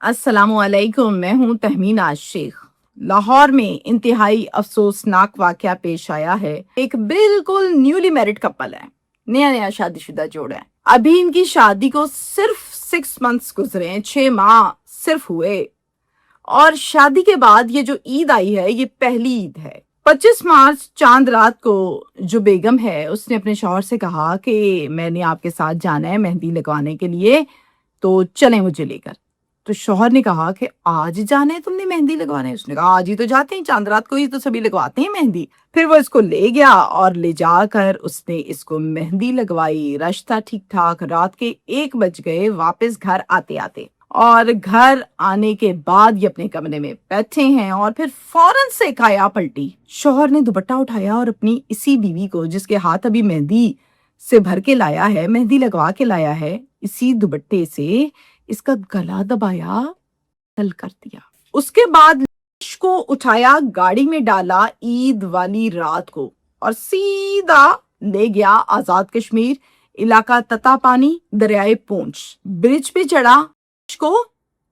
अस्सलाम वालेकुम। मैं हूं तहमीन आज शेख। लाहौर में इंतहाई अफसोसनाक वाकया पेश आया है। एक बिल्कुल न्यूली मैरिड कपल है, नया नया शादीशुदा जोड़ा है। अभी इनकी शादी को सिर्फ 6 मंथ्स गुजरे हैं, 6 माह सिर्फ हुए। और शादी के बाद ये जो ईद आई है, ये पहली ईद है। 25 मार्च चांद रात को जो बेगम है, उसने अपने शौहर से कहा कि मैंने आपके साथ जाना है मेहंदी लगवाने के लिए, तो चलें मुझे लेकर। तो शौहर ने कहा कि आज जाना है तुमने मेहंदी लगवाने? उसने कहा आज ही तो जाते हैं, चांद रात को ही तो सभी लगवाते हैं मेहंदी। फिर वो इसको ले गया और ले जाकर उसने इसको मेहंदी लगवाई। रश था ठीक ठाक। रात के 1 बज गए वापस घर आते आते। और घर आने के बाद ये अपने कमरे में बैठे हैं और फिर फौरन से काया पलटी। शौहर ने दुपट्टा उठाया और अपनी इसी बीवी को, जिसके हाथ अभी मेहंदी से भर के लाया है, मेहंदी लगवा के लाया है, इसी दुपट्टे से इसका गला दबाया, कत्ल कर दिया। उसके बाद लाश को उठाया, गाड़ी में डाला ईद वाली रात को और सीधा ले गया आजाद कश्मीर इलाका ततापानी दरियाए पूंछ। ब्रिज पे चढ़ा, लाश को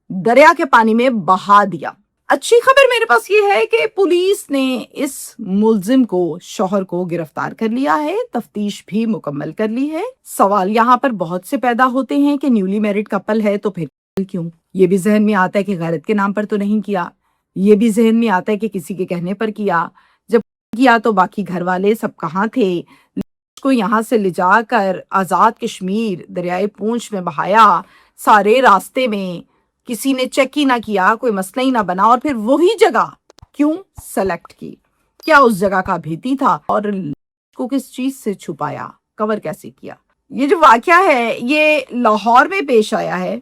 दरिया के पानी में बहा दिया। अच्छी खबर मेरे पास ये है कि पुलिस ने इस मुलजिम को, शौहर को, गिरफ्तार कर लिया है। तफ्तीश भी मुकम्मल कर ली है। सवाल यहाँ पर बहुत से पैदा होते हैं कि न्यूली मैरिड कपल है तो फिर क्यों? ये भी जहन में आता है कि गैरत के नाम पर तो नहीं किया। ये भी जहन में आता है कि किसी के कहने पर किया। जब किया तो बाकी घर वाले सब कहाँ थे? को यहाँ से ले जाकर आजाद कश्मीर दरियाए पूंछ में बहाया। सारे रास्ते में किसी ने चेक ही ना किया, कोई मसला ही ना बना, और फिर वही जगह क्यों सेलेक्ट की? क्या उस जगह का भेदी था? और को किस चीज से छुपाया, कवर कैसे किया? ये जो वाकया है ये लाहौर में पेश आया है।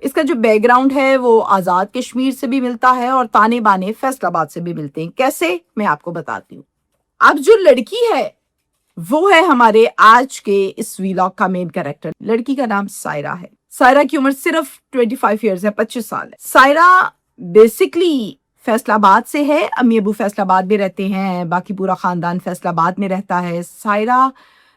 इसका जो बैकग्राउंड है वो आजाद कश्मीर से भी मिलता है और ताने बाने फैसलाबाद से भी मिलते हैं। कैसे, मैं आपको बताती हूँ। अब जो लड़की है वो है हमारे आज के इस व्लॉग का मेन कैरेक्टर। लड़की का नाम सायरा है। सायरा की उम्र सिर्फ 25 ईयर्स है, 25 साल है। सायरा बेसिकली फैसलाबाद से है। अम्मी अबू फैसलाबाद में रहते हैं, बाकी पूरा खानदान फैसलाबाद में रहता है। सायरा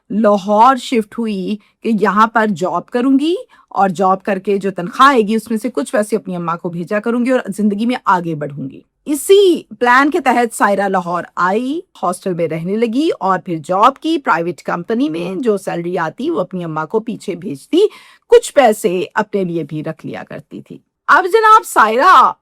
लाहौर शिफ्ट हुई कि यहाँ पर जॉब करूंगी और जॉब करके जो तनख्वाह आएगी उसमें से कुछ पैसे अपनी अम्मा को भेजा करूंगी और जिंदगी में आगे बढ़ूंगी। इसी प्लान के तहत सायरा लाहौर आई, हॉस्टल में रहने लगी और फिर जॉब की प्राइवेट कंपनी में। जो सैलरी आती वो अपनी अम्मा को पीछे भेजती, कुछ पैसे अपने लिए भी रख लिया करती थी। अब जनाब सायरा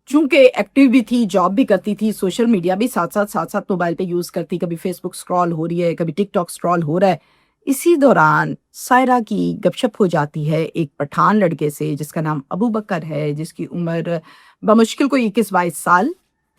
चूंकि एक्टिव भी थी, जॉब भी करती थी, सोशल मीडिया भी साथ साथ मोबाइल पे यूज करती। कभी फेसबुक स्क्रॉल हो रही है, कभी टिकटॉक स्क्रॉल हो रहा है। इसी दौरान सायरा की गपशप हो जाती है एक पठान लड़के से जिसका नाम अबू बकर है, जिसकी उम्र बमुश्किल को 21-22 साल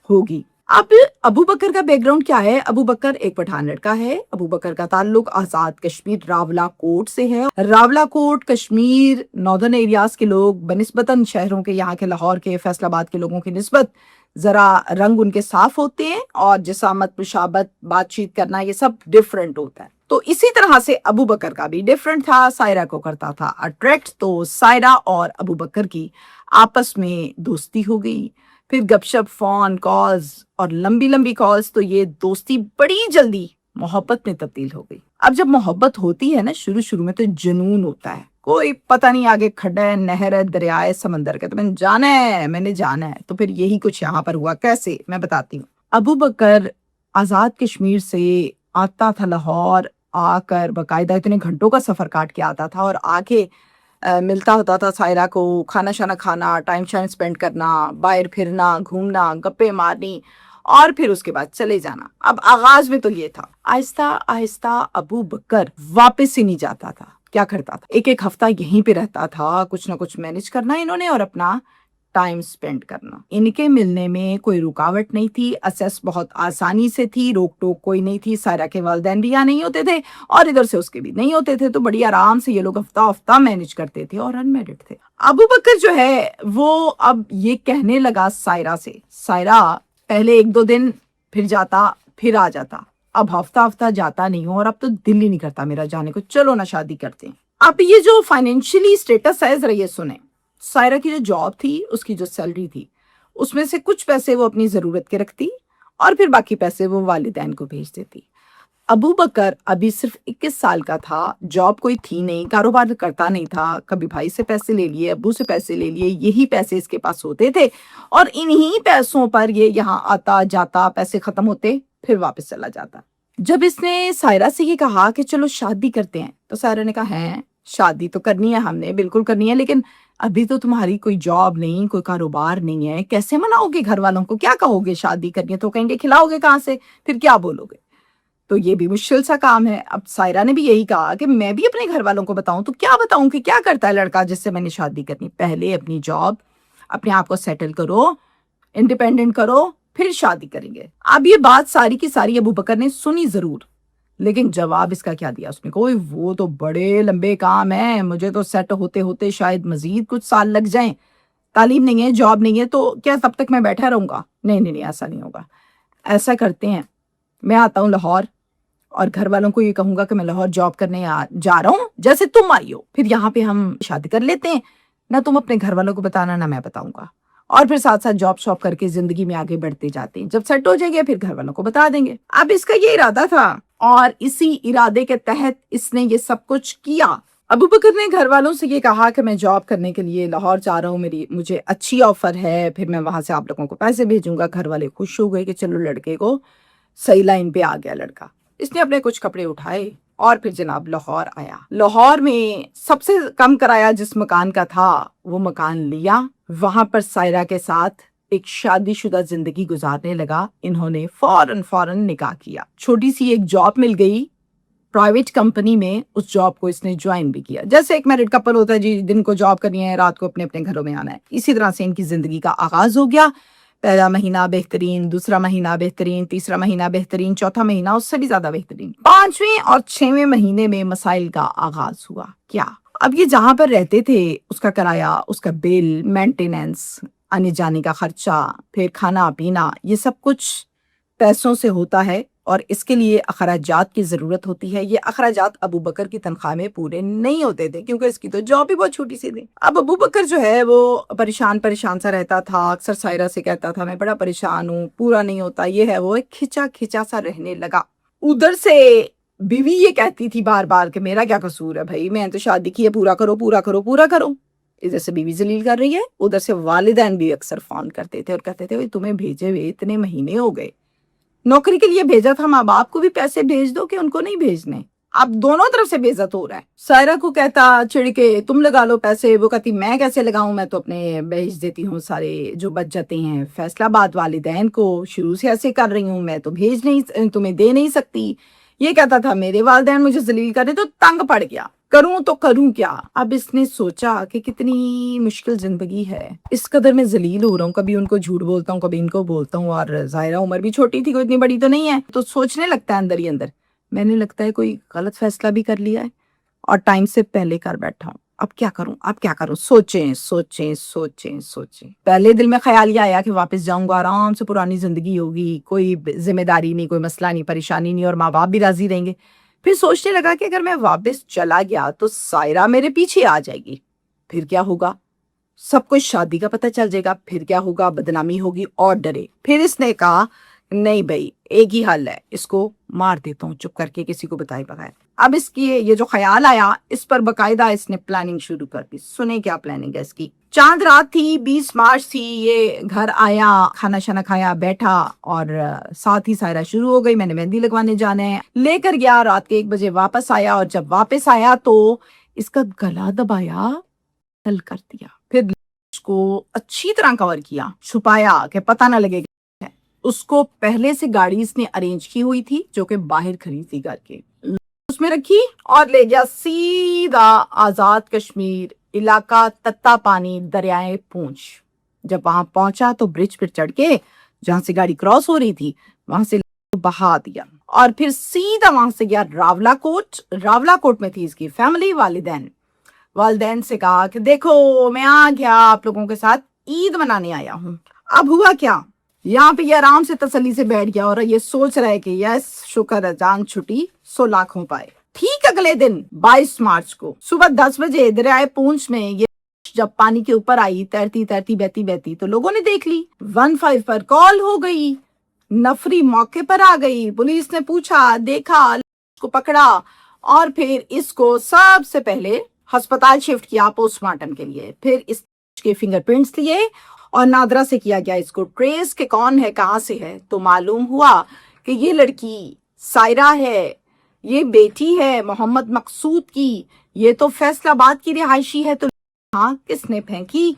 होगी। अब अबू बकर का बैकग्राउंड क्या है? अबू बकर एक पठान लड़का है। अबू बकर का ताल्लुक आजाद कश्मीर रावलाकोट से है। रावलाकोट कश्मीर नॉर्दर्न एरियाज के लोग बनिस्बतन शहरों के, यहाँ के लाहौर के, फैसलाबाद के लोगों की निस्बत जरा रंग उनके साफ होते हैं और जिसामत, मुशाबत, बातचीत करना, ये सब डिफरेंट होता है। तो इसी तरह से अबू बकर का भी डिफरेंट था। सायरा को करता था अट्रैक्ट। तो सायरा और अबू बकर की आपस में दोस्ती हो गई। फिर गपशप, फोन कॉल्स और लंबी लंबी कॉल्स। तो ये दोस्ती बड़ी जल्दी मोहब्बत में तब्दील हो गई। अब जब मोहब्बत होती है ना, शुरू शुरू में तो जुनून होता है। कोई पता नहीं आगे खड्डा है, नहर है, दरिया है, समंदर का, तो मैंने जाना है। तो फिर यही कुछ यहाँ पर हुआ। कैसे, मैं बताती हूँ। अबू बकर आजाद कश्मीर से आता था लाहौर, आकर बाकायदा इतने घंटों का सफर काट के आता था और आके मिलता होता था सायरा को, खाना शाना खाना, टाइम शाइम स्पेंड करना, बाहर फिरना, घूमना, गप्पे मारनी और फिर उसके बाद चले जाना। अब आगाज में तो ये था। आहिस्ता आहिस्ता अबू बकर वापस ही नहीं जाता था। क्या करता था, एक एक हफ्ता यहीं पे रहता था, कुछ ना कुछ मैनेज करना इन्होंने और अपना टाइम स्पेंड करना। इनके मिलने में कोई रुकावट नहीं थी। असेस बहुत आसानी से थी, रोक टोक कोई नहीं थी। सायरा के वालिदैन भी यहाँ नहीं होते थे और इधर से उसके भी नहीं होते थे। तो बड़ी आराम से ये लोग हफ्ता हफ्ता मैनेज करते थे और अनमैरिड थे। अबू बकर जो है वो अब ये कहने लगा सायरा से, सायरा पहले 1-2 दिन फिर जाता, फिर आ जाता, अब हफ्ता हफ्ता जाता नहीं हो और अब तो दिल ही नहीं करता मेरा जाने को, चलो ना शादी करते हैं। अब ये जो फाइनेंशियली स्टेटस है जरा ये सुने। सायरा की जो जॉब थी, उसकी जो सैलरी थी, उसमें से कुछ पैसे वो अपनी जरूरत के रखती और फिर बाकी पैसे वो वालिदैन को भेज देती। ابو بکر ابھی صرف 21 سال کا تھا، جاب کوئی تھی نہیں، کاروبار کرتا نہیں تھا، کبھی بھائی سے پیسے لے لیے، ابو سے پیسے لے لیے، یہی پیسے اس کے پاس ہوتے تھے اور انہی پیسوں پر یہ یہاں آتا جاتا، پیسے ختم ہوتے پھر واپس چلا جاتا۔ جب اس نے سائرہ سے یہ کہا کہ چلو شادی کرتے ہیں تو سائرہ نے کہا ہے شادی تو کرنی ہے، ہم نے بالکل کرنی ہے، لیکن ابھی تو تمہاری کوئی جاب نہیں، کوئی کاروبار نہیں ہے، کیسے مناؤ گے گھر والوں کو؟ کیا کہو گے شادی کرنی ہے تو کہیں گے کھلاؤ گے کہاں سے، پھر کیا بولو گے؟ تو یہ بھی مشکل سا کام ہے۔ اب سائرہ نے بھی یہی کہا کہ میں بھی اپنے گھر والوں کو بتاؤں تو کیا بتاؤں کہ کیا کرتا ہے لڑکا جس سے میں نے شادی کرنی؟ پہلے اپنی جاب، اپنے آپ کو سیٹل کرو، انڈیپینڈنٹ کرو، پھر شادی کریں گے۔ اب یہ بات ساری کی ساری ابو بکر نے سنی ضرور، لیکن جواب اس کا کیا دیا اس نے؟ کوئی وہ تو بڑے لمبے کام ہیں، مجھے تو سیٹ ہوتے ہوتے شاید مزید کچھ سال لگ جائیں، تعلیم نہیں ہے، جاب نہیں ہے، تو کیا تب تک میں بیٹھا رہوں گا؟ نہیں نہیں نہیں، ایسا نہیں ہوگا۔ ایسا کرتے ہیں، میں آتا ہوں لاہور اور گھر والوں کو یہ کہوں گا کہ میں لاہور جاب کرنے جا رہا ہوں جیسے تم آئی ہو، پھر یہاں پہ ہم شادی کر لیتے ہیں، نہ تم اپنے گھر والوں کو بتانا نہ میں بتاؤں گا، اور پھر ساتھ ساتھ جاب شاپ کر کے زندگی میں آگے بڑھتے جاتے ہیں، جب سیٹ ہو جائے گے پھر گھر والوں کو بتا دیں گے۔ اب اس کا یہ ارادہ تھا اور اسی ارادے کے تحت اس نے یہ سب کچھ کیا۔ ابو بکر نے گھر والوں سے یہ کہا کہ میں جاب کرنے کے لیے لاہور جا رہا ہوں، مجھے اچھی آفر ہے، پھر میں وہاں سے آپ لوگوں کو پیسے بھیجوں گا۔ گھر والے خوش ہو گئے کہ چلو لڑکے کو صحیح لائن پہ آ گیا لڑکا۔ اس نے اپنے کچھ کپڑے اٹھائے اور پھر جناب لاہور آیا۔ لاہور میں سب سے کم کرایہ جس مکان کا تھا وہ مکان لیا، وہاں پر سائرہ کے ساتھ ایک شادی شدہ زندگی گزارنے لگا۔ انہوں نے فوراً نکاح کیا، چھوٹی سی ایک جاب مل گئی پرائیویٹ کمپنی میں، اس جاب کو اس نے جوائن بھی کیا۔ جیسے ایک میرڈ کپل ہوتا ہے جی، دن کو جاب کرنی ہے، رات کو اپنے اپنے گھروں میں آنا ہے، اسی طرح سے ان کی زندگی کا آغاز ہو گیا۔ پہلا مہینہ بہترین، دوسرا مہینہ بہترین، تیسرا مہینہ بہترین، چوتھا مہینہ اس سے بھی زیادہ بہترین، 5ویں اور 6ویں مہینے میں مسائل کا آغاز ہوا۔ کیا؟ اب یہ جہاں پر رہتے تھے اس کا کرایہ، اس کا بل، مینٹیننس، آنے جانے کا خرچہ، پھر کھانا پینا، یہ سب کچھ پیسوں سے ہوتا ہے اور اس کے لیے اخراجات کی ضرورت ہوتی ہے۔ یہ اخراجات ابو بکر کی تنخواہ میں پورے نہیں ہوتے تھے کیونکہ اس کی تو جاب بھی بہت چھوٹی سی تھی۔ اب ابو بکر جو ہے وہ پریشان سا رہتا تھا، اکثر سائرہ سے کہتا تھا میں بڑا پریشان ہوں، پورا نہیں ہوتا، یہ ہے وہ، کھچا سا رہنے لگا۔ ادھر سے بیوی یہ کہتی تھی بار بار کہ میرا کیا قصور ہے بھائی، میں تو شادی کی ہے، پورا کرو۔ ادھر سے بیوی ذلیل کر رہی ہے، ادھر سے والدین بھی اکثر فون کرتے تھے اور کہتے تھے تمہیں بھیجے ہوئے اتنے مہینے ہو گئے، نوکری کے لیے بھیجا تھا، ماں باپ کو بھی پیسے بھیج دو کہ ان کو نہیں بھیجنے، اب دونوں طرف سے بے عزت ہو رہا ہے۔ سائرہ کو کہتا چڑ کے تم لگا لو پیسے، وہ کہتی میں کیسے لگاؤں، میں تو اپنے بھیج دیتی ہوں سارے جو بچ جاتے ہیں فیصل آباد، والدین کو شروع سے ایسے کر رہی ہوں، میں تو تمہیں دے نہیں سکتی۔ یہ کہتا تھا میرے والدین مجھے ذلیل کرے، تو تنگ پڑ گیا، کروں تو کروں کیا۔ اب اس نے سوچا کہ کتنی مشکل زندگی ہے، اس قدر میں ذلیل ہو رہا ہوں، کبھی ان کو جھوٹ بولتا ہوں، کبھی ان کو بولتا ہوں، اور ظاہرہ عمر بھی چھوٹی تھی، کوئی اتنی بڑی تو نہیں ہے، تو سوچنے لگتا ہے اندر ہی اندر، میں نے لگتا ہے کوئی غلط فیصلہ بھی کر لیا ہے اور ٹائم سے پہلے کر بیٹھا ہوں، اب کیا کروں؟ سوچیں۔ پہلے دل میں خیال یہ آیا کہ واپس جاؤں گا، آرام سے پرانی زندگی ہوگی، کوئی ذمہ داری نہیں، کوئی مسئلہ نہیں، پریشانی نہیں، اور ماں باپ بھی راضی رہیں گے۔ پھر سوچنے لگا کہ اگر میں واپس چلا گیا تو سائرہ میرے پیچھے آ جائے گی، پھر کیا ہوگا؟ سب کچھ شادی کا پتہ چل جائے گا، پھر کیا ہوگا؟ بدنامی ہوگی اور ڈرے۔ پھر اس نے کہا نہیں بھائی، ایک ہی حل ہے، اس کو مار دیتا ہوں چپ کر کے، کسی کو بتائے بغیر۔ اب اس کی یہ جو خیال آیا، اس پر باقاعدہ اس نے پلاننگ شروع کر دی۔ سنیں کیا پلاننگ ہے اس کی۔ چاند رات تھی، 20 مارچ تھی، یہ گھر آیا، کھانا شانا کھایا، بیٹھا، اور ساتھ ہی سائرہ شروع ہو گئی میں نے مہندی لگوانے جانا ہے، لے کر گیا، رات کے 1 بجے واپس آیا، اور جب واپس آیا تو اس کا گلا دبایا، تل کر دیا، پھر اس کو اچھی طرح کور کیا، چھپایا کہ پتہ نہ لگے گا۔ اس کو پہلے سے گاڑی اس نے ارینج کی ہوئی تھی جو کہ باہر کھڑی تھی گھر کے، اس میں رکھی اور لے گیا سیدھا آزاد کشمیر علاقہ تتا پانی دریائے پونچھ۔ جب وہاں پہنچا تو برج پر چڑھ کے جہاں سے گاڑی کراس ہو رہی تھی وہاں سے بہا دیا، اور پھر سیدھا وہاں سے گیا راولا کوٹ میں تھی اس کی فیملی، والدین سے کہا کہ دیکھو میں آ گیا، آپ لوگوں کے ساتھ عید منانے آیا ہوں۔ اب ہوا کیا، یہاں پہ یہ آرام سے تسلی سے بیٹھ گیا اور یہ سوچ رہا ہے کہ یس شکر ہے جان چھٹی 100 لاکھ ہو پائے۔ ٹھیک اگلے دن 22 مارچ کو صبح 10 بجے دریائے پونچھ میں یہ جب پانی کے اوپر آئی، تیرتی بہتی تو لوگوں نے دیکھ لی، 15 پر کال ہو گئی، नफरी मौके पर आ गई। पुलिस ने पूछा, देखा, को पकड़ा और फिर इसको सबसे पहले अस्पताल शिफ्ट किया पोस्टमार्टम के लिए। फिर इसके फिंगरप्रिंट्स लिए और नादरा से किया गया इसको ट्रेस के कौन है, कहाँ से है। तो मालूम हुआ कि ये लड़की सायरा है, ये बेटी है मोहम्मद मकसूद की, ये तो फैसलाबाद की रिहायशी है। तो हाँ, किसने फेंकी।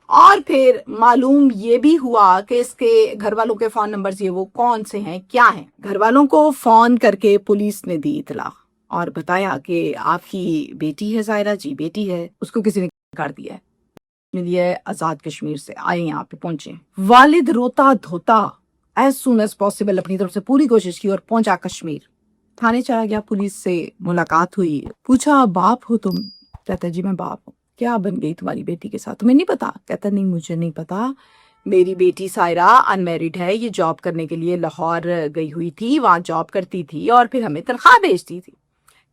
और फिर मालूम ये भी हुआ कि इसके घर वालों के फोन नंबर्स ये वो कौन से हैं, क्या हैं। घर वालों को फोन करके पुलिस ने दी इतला और बताया कि आपकी बेटी है सायरा। जी बेटी है। उसको किसी ने कर दिया है, मिली है आजाद कश्मीर से, आए यहाँ पे पहुंचे। वालिद रोता धोता एज सुन एज पॉसिबल अपनी तरफ से पूरी कोशिश की और पहुंचा कश्मीर। थाने चला गया, पुलिस से मुलाकात हुई, पूछा बाप हो तुम? कहता जी मैं बाप हूँ। क्या बन गई तुम्हारी बेटी के साथ, तुम्हें नहीं पता? कहता नहीं मुझे नहीं पता, मेरी बेटी सायरा अनमैरिड है, ये जॉब करने के लिए लाहौर गई हुई थी, वहां जॉब करती थी और फिर हमें तनख्वाह भेजती थी।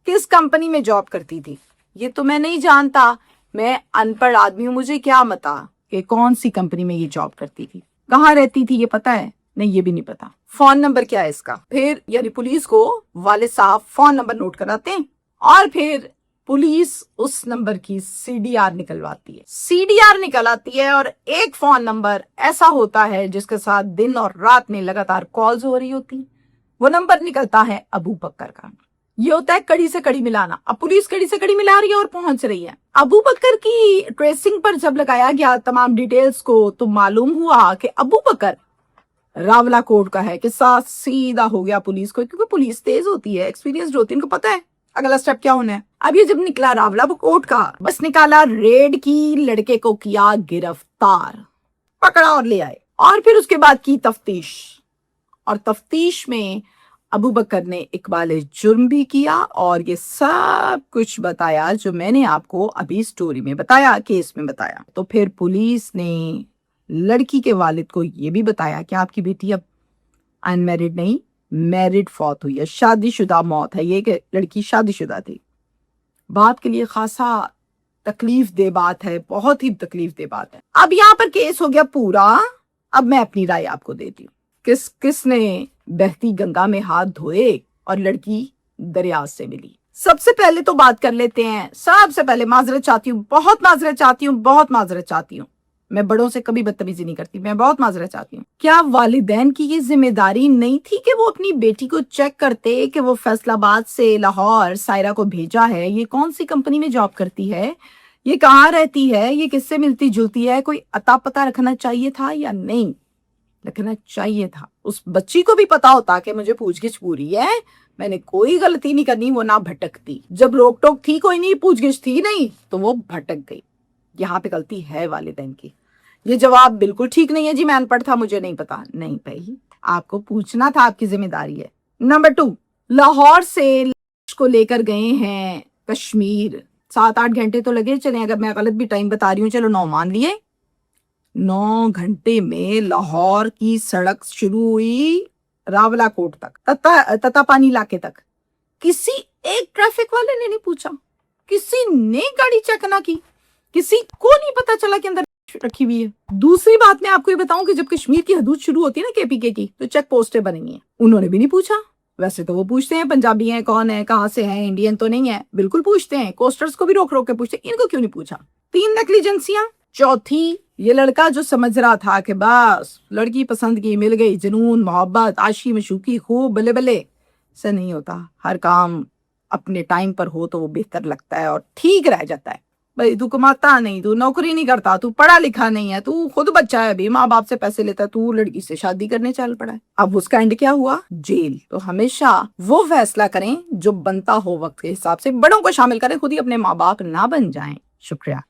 किस कंपनी में जॉब करती थी ये तो मैं नहीं जानता, मैं अनपढ़ आदमी हूँ, मुझे क्या पता कि कौन सी कंपनी में ये जॉब करती थी, कहाँ रहती थी ये पता है? नहीं ये भी नहीं पता। फोन नंबर क्या है इसका? फिर यानी पुलिस को वाले साहब फोन नंबर नोट कराते हैं और फिर पुलिस उस नंबर की सीडीआर निकलवाती है। सीडीआर निकल आती है और एक फोन नंबर ऐसा होता है जिसके साथ दिन और रात में लगातार कॉल्स हो रही होती। वो नंबर निकलता है अबू बकर का। ये होता है कड़ी से कड़ी मिलाना। अब पुलिस कड़ी से कड़ी मिला रही है और पहुंच रही है। अबू बकर की ट्रेसिंग पर जब लगाया गया तमाम डिटेल्स को तो मालूम हुआ कि अबू बकर रावला कोट का है। किस्सा सीधा हो गया पुलिस को, क्योंकि पुलिस तेज होती है, एक्सपीरियंस्ड होती है, इनको पता है अगला स्टेप क्या होना है। अब ये जब निकला रावला कोट का, बस निकाला रेड की, लड़के को किया गिरफ्तार, पकड़ा और ले आए और फिर उसके बाद की तफ्तीश। और तफ्तीश में अबू बकर ने इकबाल जुर्म भी किया और ये सब कुछ बताया जो मैंने आपको अभी स्टोरी में बताया, केस में बताया। तो फिर पुलिस ने लड़की के वालिद को ये भी बताया कि आपकी बेटी अब अनमैरिड नहीं, मैरिड फौत हुई है, शादीशुदा मौत है, ये कि लड़की शादीशुदा थी। बाप के लिए खासा तकलीफ दे बात है, बहुत ही तकलीफ दे बात है। अब यहाँ पर केस हो गया पूरा। अब मैं अपनी राय आपको देती हूँ। किसने बहती गंगा में हाथ धोए और लड़की दरिया से मिली। सबसे पहले तो बात कर लेते हैं, सबसे पहले माजरत चाहती हूँ, बहुत माजरत चाहती हूँ, बहुत माजरत चाहती हूँ। मैं बड़ों से कभी बदतमीजी नहीं करती, मैं बहुत माजरत चाहती हूँ। क्या वालिदैन की ये जिम्मेदारी नहीं थी कि वो अपनी बेटी को चेक करते कि वो फैसलाबाद से लाहौर सायरा को भेजा है, ये कौन सी कंपनी में जॉब करती है, ये कहाँ रहती है, ये किससे मिलती जुलती है, कोई अता पता रखना चाहिए था या नहीं रखना चाहिए था? उस बच्ची को भी पता होता कि मुझे पूछगिछ पूरी है, मैंने कोई गलती नहीं करनी, वो ना भटकती। जब रोक टोक थी कोई नहीं, पूछगिछ थी नहीं, तो वो भटक गई। यहाँ पे गलती है वालिदैन की। ये जवाब बिल्कुल ठीक नहीं है जी मैं अनपढ़ था मुझे नहीं पता। नहीं भाई, आपको पूछना था, आपकी जिम्मेदारी है। नंबर 2, लाहौर से लाश को लेकर गए हैं कश्मीर। 7-8 घंटे तो लगे, चले अगर मैं गलत भी टाइम बता रही हूँ, चलो 9 मान लिए। 9 घंटे में लाहौर की सड़क शुरू हुई रावला कोट तक, तता पानी इलाके तक। किसी एक ट्रैफिक वाले ने नहीं पूछा, किसी ने गाड़ी चेक ना की, किसी को नहीं पता चला कि अंदर रखी हुई है। दूसरी बात मैं आपको ये बताऊं कि जब कश्मीर की हदूद शुरू होती है ना केपीके की, तो चेक पोस्टें बनेंगी हैं, उन्होंने भी नहीं पूछा। वैसे तो वो पूछते हैं पंजाबी हैं, कौन है, कहाँ से हैं, इंडियन तो नहीं है, बिल्कुल पूछते हैं। कोस्टर्स को भी रोक रोक के पूछते हैं, इनको क्यों नहीं पूछा? 3 नकली एजेंसियां। चौथी, ये लड़का जो समझ रहा था कि बस लड़की पसंद की, मिल गई, जुनून मोहब्बत आशी मशूकी खूब बल्ले बल्ले, से नहीं होता। हर काम अपने टाइम पर हो तो वो बेहतर लगता है और ठीक रह जाता है। भाई तू कमाता नहीं, तू नौकरी नहीं करता, तू पढ़ा लिखा नहीं है, तू खुद बच्चा है, अभी माँ बाप से पैसे लेता है, तू लड़की से शादी करने चल पड़ा है। अब उसका एंड क्या हुआ? जेल। तो हमेशा वो फैसला करें जो बनता हो वक्त के हिसाब से, बड़ों को शामिल करें, खुद ही अपने माँ बाप ना बन जाएं। शुक्रिया।